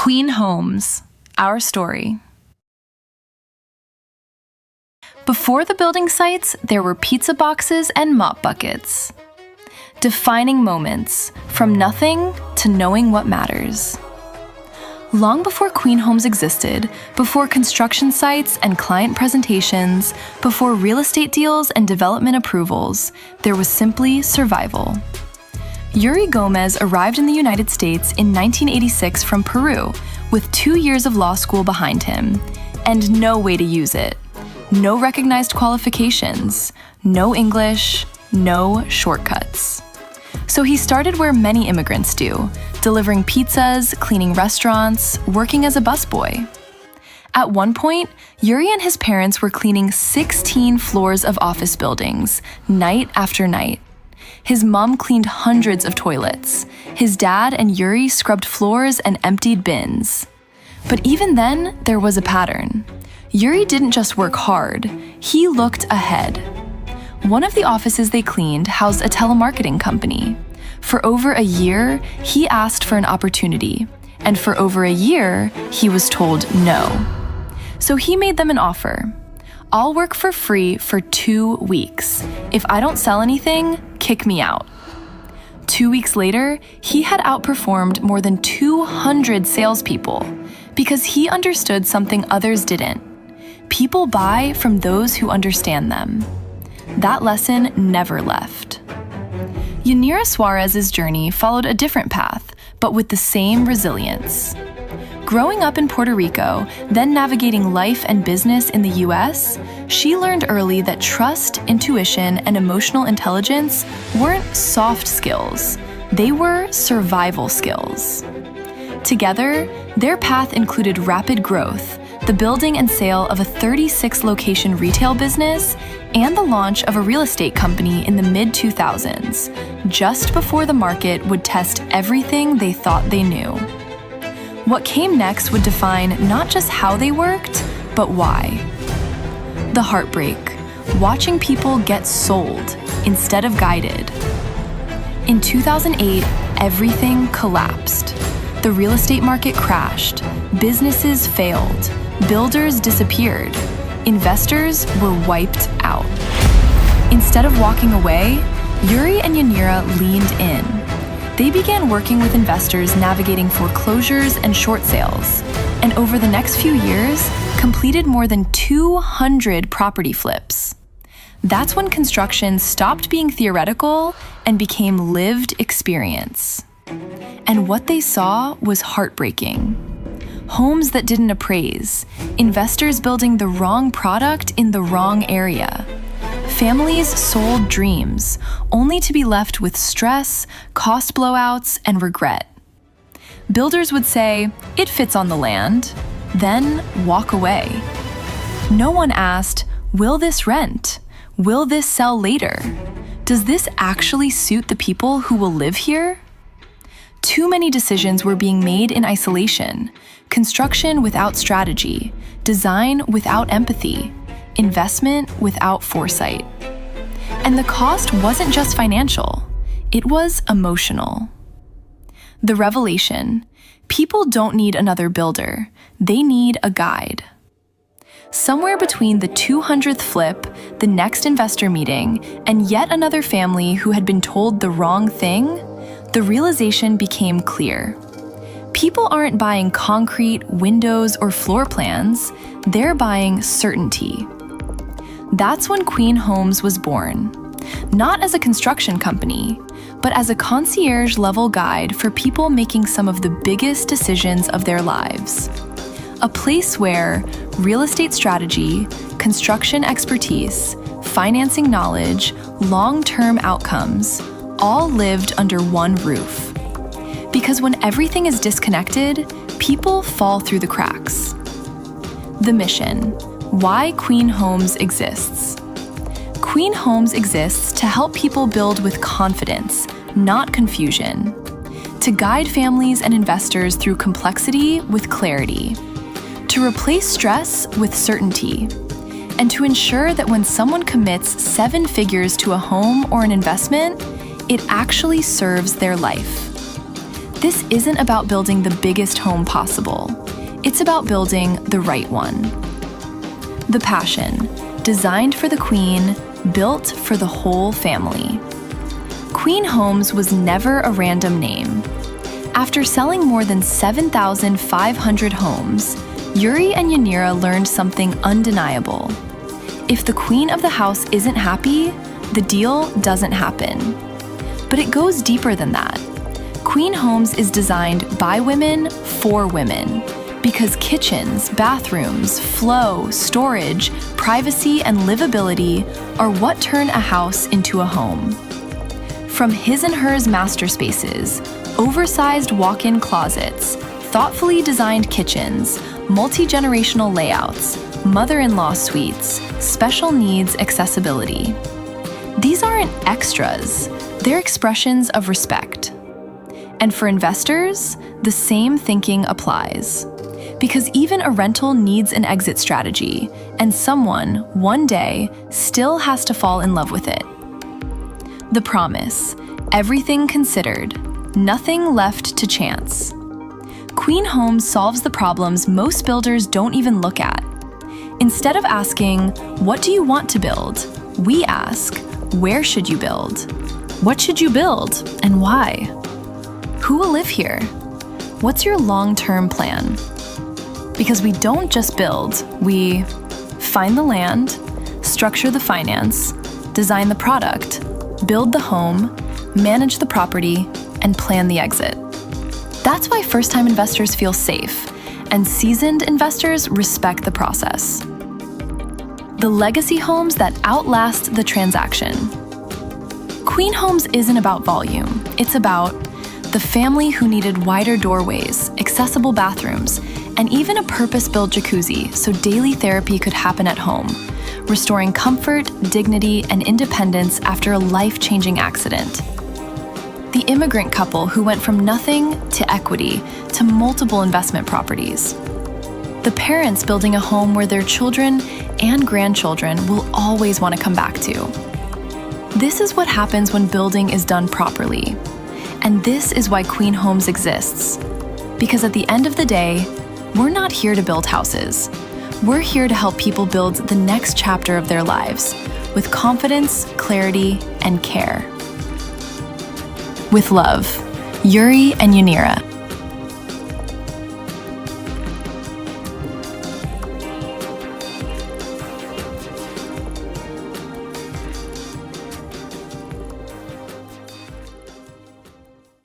Queen Homes, our story. Before the building sites, there were pizza boxes and mop buckets. Defining moments, from nothing to knowing what matters. Long before Queen Homes existed, before construction sites and client presentations, before real estate deals and development approvals, there was simply survival. Yuri Gomez arrived in the United States in 1986 from Peru, with 2 years of law school behind him, and no way to use it. No recognized qualifications, no English, no shortcuts. So he started where many immigrants do, delivering pizzas, cleaning restaurants, working as a busboy. At one point, Yuri and his parents were cleaning 16 floors of office buildings, night after night. His mom cleaned hundreds of toilets. His dad and Yuri scrubbed floors and emptied bins. But even then, there was a pattern. Yuri didn't just work hard, he looked ahead. One of the offices they cleaned housed a telemarketing company. For over a year, he asked for an opportunity, and for over a year, he was told no. So he made them an offer. I'll work for free for 2 weeks. If I don't sell anything, kick me out. 2 weeks later, he had outperformed more than 200 salespeople because he understood something others didn't. People buy from those who understand them. That lesson never left. Yanira Suarez's journey followed a different path, but with the same resilience. Growing up in Puerto Rico, then navigating life and business in the US, she learned early that trust, intuition, and emotional intelligence weren't soft skills. They were survival skills. Together, their path included rapid growth, the building and sale of a 36-location retail business, and the launch of a real estate company in the mid-2000s, just before the market would test everything they thought they knew. What came next would define not just how they worked, but why. The heartbreak, watching people get sold instead of guided. In 2008, everything collapsed. The real estate market crashed, businesses failed, builders disappeared, investors were wiped out. Instead of walking away, Yuri and Yanira leaned in. They began working with investors navigating foreclosures and short sales, and over the next few years, completed more than 200 property flips. That's when construction stopped being theoretical and became lived experience. And what they saw was heartbreaking. Homes that didn't appraise, investors building the wrong product in the wrong area. Families sold dreams, only to be left with stress, cost blowouts, and regret. Builders would say, "It fits on the land," then walk away. No one asked, "Will this rent? Will this sell later? Does this actually suit the people who will live here?" Too many decisions were being made in isolation. Construction without strategy, design without empathy, investment without foresight. And the cost wasn't just financial, it was emotional. The revelation: people don't need another builder, they need a guide. Somewhere between the 200th flip, the next investor meeting, and yet another family who had been told the wrong thing, the realization became clear. People aren't buying concrete, windows, or floor plans, they're buying certainty. That's when Queen Homes was born. Not as a construction company, but as a concierge-level guide for people making some of the biggest decisions of their lives. A place where real estate strategy, construction expertise, financing knowledge, long-term outcomes all lived under one roof. Because when everything is disconnected, people fall through the cracks. The mission: why Queen Homes exists. Queen Homes exists to help people build with confidence, not confusion. To guide families and investors through complexity with clarity. To replace stress with certainty. And to ensure that when someone commits 7 figures to a home or an investment, it actually serves their life. This isn't about building the biggest home possible. It's about building the right one. The Passion, designed for the Queen, built for the whole family. Queen Homes was never a random name. After selling more than 7,500 homes, Yuri and Yanira learned something undeniable. If the queen of the house isn't happy, the deal doesn't happen. But it goes deeper than that. Queen Homes is designed by women for women, because kitchens, bathrooms, flow, storage, privacy, and livability are what turn a house into a home. From his and hers master spaces, oversized walk-in closets, thoughtfully designed kitchens, multi-generational layouts, mother-in-law suites, special needs accessibility. These aren't extras, they're expressions of respect. And for investors, the same thinking applies. Because even a rental needs an exit strategy, and someone, one day, still has to fall in love with it. The Promise, everything considered, nothing left to chance. Queen Homes solves the problems most builders don't even look at. Instead of asking, what do you want to build? We ask, where should you build? What should you build, and why? Who will live here? What's your long-term plan? Because we don't just build, we find the land, structure the finance, design the product, build the home, manage the property, and plan the exit. That's why first-time investors feel safe, and seasoned investors respect the process. The legacy homes that outlast the transaction. Queen Homes isn't about volume, it's about the family who needed wider doorways, accessible bathrooms, and even a purpose-built jacuzzi so daily therapy could happen at home, restoring comfort, dignity, and independence after a life-changing accident. The immigrant couple who went from nothing to equity to multiple investment properties. The parents building a home where their children and grandchildren will always want to come back to. This is what happens when building is done properly. And this is why Queen Homes exists. Because at the end of the day, we're not here to build houses. We're here to help people build the next chapter of their lives with confidence, clarity, and care. With love, Yuri and Yanira.